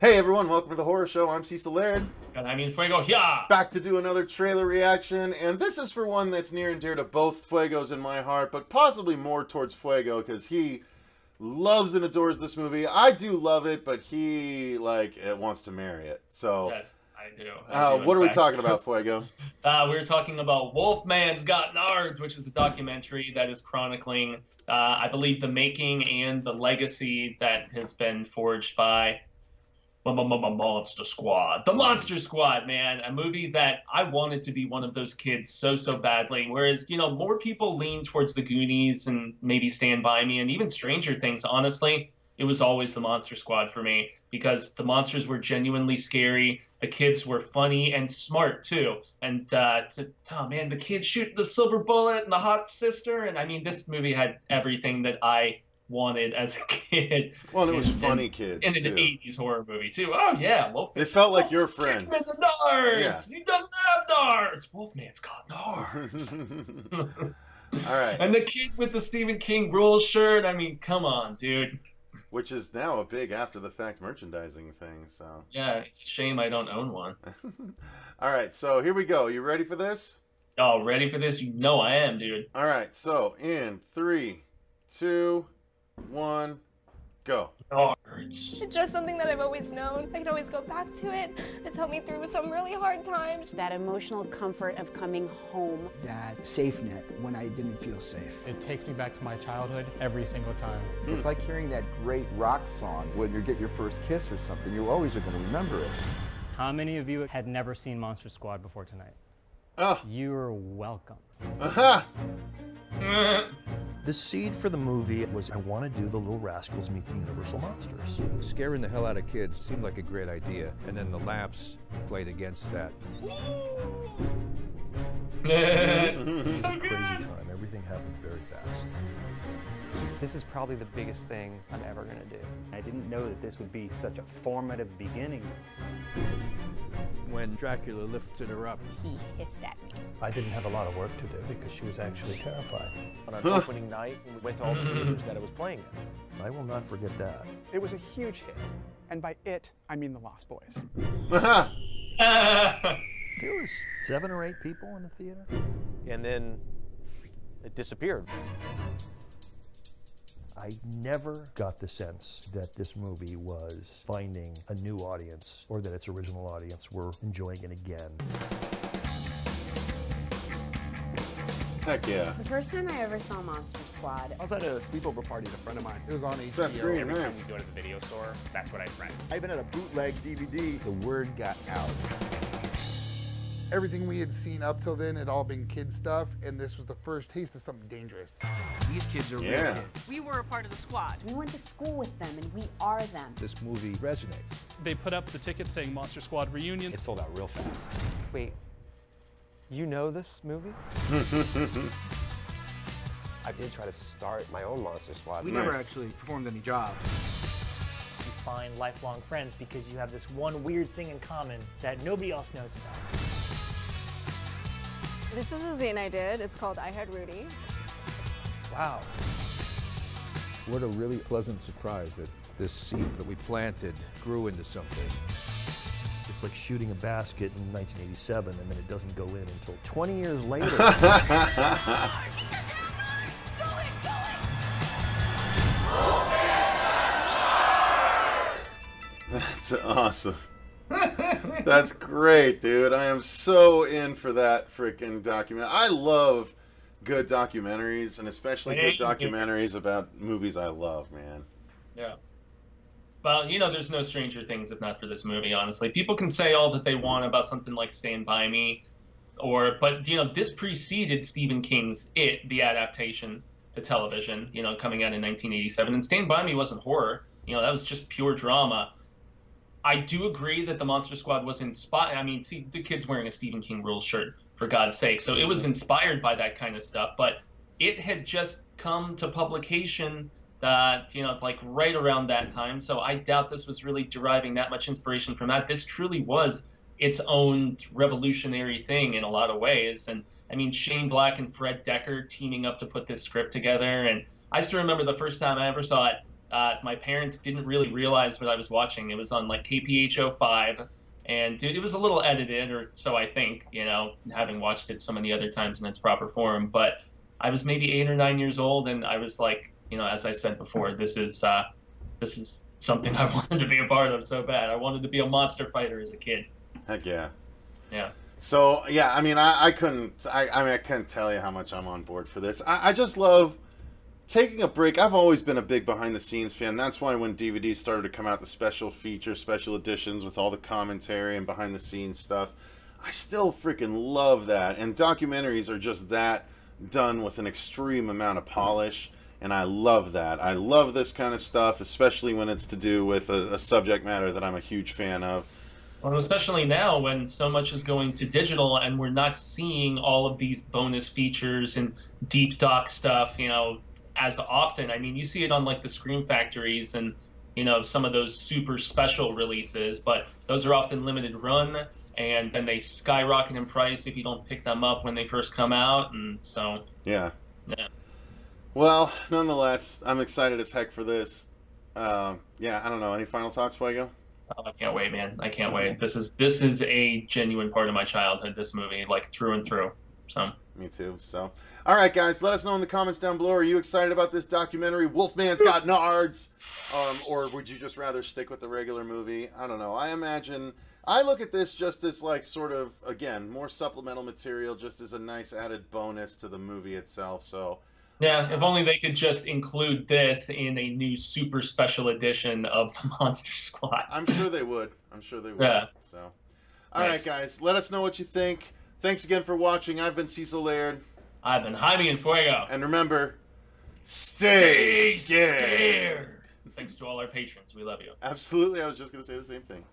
Hey everyone, welcome to the Horror Show. I'm Cecil Laird. And I mean Fuego, yeah! Back to do another trailer reaction, and this is for one that's near and dear to both Fuegos in my heart, but possibly more towards Fuego, because he loves and adores this movie. I do love it, but he, wants to marry it, so... Yes, I do. What are we talking about, Fuego? We're talking about Wolfman's Got Nards, which is a documentary that is chronicling, I believe, the making and the legacy that has been forged by... Monster Squad. The Monster Squad, man. A movie that I wanted to be one of those kids so badly. Whereas, more people lean towards the Goonies and maybe Stand By Me and even Stranger Things. Honestly, it was always the Monster Squad for me because the monsters were genuinely scary. The kids were funny and smart, too. And, man, the kids shooting the silver bullet and the hot sister. And, I mean, this movie had everything that I wanted as a kid. Well, and it was funny kids, in an 80s horror movie, too. Oh, yeah. Wolfman. It felt like your friends. Wolfman's the Nards! Yeah. He doesn't have Nards! Wolfman's got Nards! All right. And the kid with the Stephen King rules shirt, I mean, come on, dude. Which is now a big after-the-fact merchandising thing, so... Yeah, it's a shame I don't own one. All right, so here we go. You ready for this? Oh, ready for this? You know I am, dude. All right, so in 3, 2... 1, go. Nards. It's just something that I've always known. I can always go back to it. It's helped me through some really hard times. That emotional comfort of coming home. That safe net when I didn't feel safe. It takes me back to my childhood every single time. It's like hearing that great rock song when you get your first kiss or something. You always are going to remember it. How many of you had never seen Monster Squad before tonight? Oh. You're welcome. Aha! The seed for the movie was I want to do the Little Rascals meet the Universal Monsters. Scaring the hell out of kids seemed like a great idea, and then the laughs played against that. It was a crazy time. Everything happened very fast. This is probably the biggest thing I'm ever going to do. I didn't know that this would be such a formative beginning. When Dracula lifted her up, He hissed at me. I didn't have a lot of work to do because she was actually terrified. On our opening night, we went to all the theaters that it was playing in. I will not forget that. It was a huge hit. And by it, I mean the Lost Boys. Aha! There was 7 or 8 people in the theater. And then it disappeared. I never got the sense that this movie was finding a new audience or that its original audience were enjoying it again. Heck yeah. The first time I ever saw Monster Squad, I was at a sleepover party with a friend of mine. It was on Seth HBO. Green, Every time nice. we go to the video store, that's what I rent. I even had a bootleg DVD. The word got out. Everything we had seen up till then had all been kid stuff, and this was the first taste of something dangerous. These kids are Yeah. real kids. We were a part of the squad. we went to school with them and we are them. this movie resonates. They put up the ticket saying Monster Squad reunion. It sold out real fast. Wait, you know this movie? I did try to start my own Monster Squad. We never actually performed any jobs. You find lifelong friends because you have this one weird thing in common that nobody else knows about. This is a zine I did. It's called I Had Rudy. Wow. What a really pleasant surprise that this seed that we planted grew into something. It's like shooting a basket in 1987 and then it doesn't go in until 20 years later. That's awesome. That's great, dude. I am so in for that freaking document. I love good documentaries, and especially good documentaries about movies I love, man. Yeah. Well, there's no Stranger Things if not for this movie, honestly. People can say all that they want about something like Stand By Me, but this preceded Stephen King's It, the adaptation to television, coming out in 1987. And Stand By Me wasn't horror. That was just pure drama. I do agree that the Monster Squad was inspired. I mean, see, the kid's wearing a Stephen King rules shirt, for God's sake. So it was inspired by that kind of stuff. But it had just come to publication that, right around that time. So I doubt this was really deriving that much inspiration from that. This truly was its own revolutionary thing in a lot of ways. And, I mean, Shane Black and Fred Decker teaming up to put this script together. And I still remember the first time I ever saw it. My parents didn't really realize what I was watching. It was on like KPHO5, and it was a little edited, or so I think, you know, having watched it so many other times in its proper form. But I was maybe 8 or 9 years old, and I was like, you know, as I said before, this is something I wanted to be a part of so bad. I wanted to be a monster fighter as a kid. Heck yeah. Yeah. So yeah, I mean, I couldn't tell you how much I'm on board for this. I just love taking a break. I've always been a big behind the scenes fan. That's why when DVDs started to come out, the special features, special editions with all the commentary and behind the scenes stuff, I still freaking love that. And documentaries are just that, done with an extreme amount of polish. And I love that. I love this kind of stuff, especially when it's to do with a subject matter that I'm a huge fan of. Well, especially now when so much is going to digital and we're not seeing all of these bonus features and deep doc stuff, you know, as often. I mean, you see it on like the Scream Factories and, you know, some of those super special releases, but those are often limited run, and then they skyrocket in price if you don't pick them up when they first come out, and so yeah. Well, nonetheless, I'm excited as heck for this. Yeah, I don't know. Any final thoughts, Fuego? Oh, I can't wait, man. I can't wait. This is a genuine part of my childhood, this movie, like through and through. So me too. So, all right, guys, let us know in the comments down below. Are you excited about this documentary, Wolfman's Got Nards? Or would you just rather stick with the regular movie? I don't know. I look at this just as like sort of, again, more supplemental material, just as a nice added bonus to the movie itself. So yeah, if only they could just include this in a new super special edition of the Monster Squad. I'm sure they would. Yeah. So, all right, guys, let us know what you think. Thanks again for watching. I've been Cecil Laird. I've been Jaime and Fuego. And remember, stay scared. Thanks to all our patrons. We love you. Absolutely. I was just going to say the same thing.